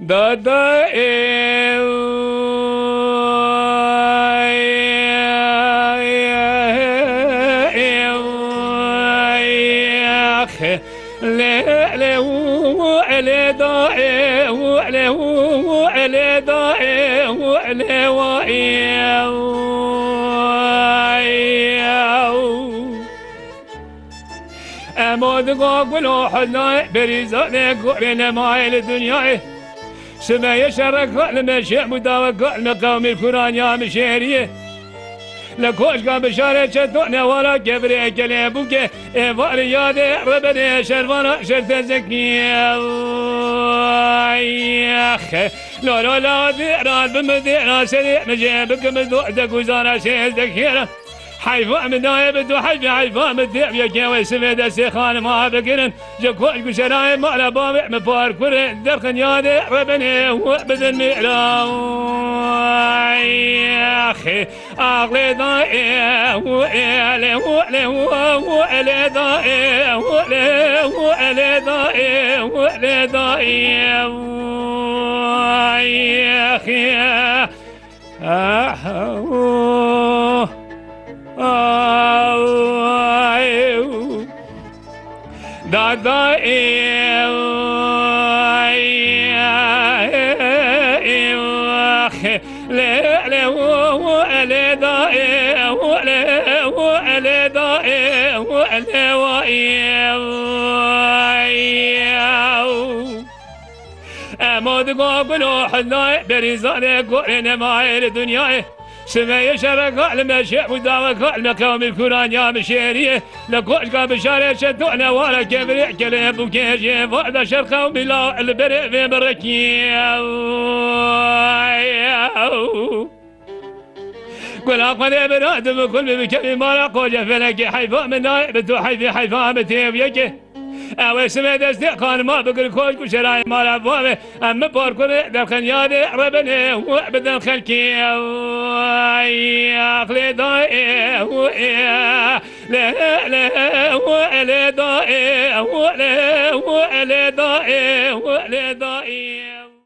دادا اماد قابل حنا بريزانه قرن مايل الدنيا سمايا شرك المشي مداوك المقام القرآن يا مشيريه لكوش قام بشارة شتونا ولا كبري كلابوك فارياد ربنا شرفنا شرط زكية لا لا لا ذئران بمذئران سريع مجيبك مذوعدك وزارة سيزدك هيرا حيفا من نايب وحيفا حيفا من ذئب يكي ويسمي دسيخان ما بكرن جكوش كشراي ما لبابع مفار كرن درخن يادي ربنا وابدن مئراوي أغلي ضائع وإلي وإلي وإلي ضائع وإلي ضائع وإلي ضائع اماد قابل حنا بريزانه قرن مايل الدنيا سمايا شرك المشي وداوك المقام القرآن يا مشيريه لكوش قام بشارة شتونا ولا كبري كلام وكيجي فاذا شرقه بلا البرئ في بركيه قل أقل بنادم كل بكلمة ما قوجة فلك حيفا من نائبة حيفا متيبيك او اسم دستقان ما بقول كوش كشراي ما لفوه اما باركور دخن ياد ربنا وابدا خلكي اخلي ضائع لا لا ولا ضائع ولا ضائع ولا ضائع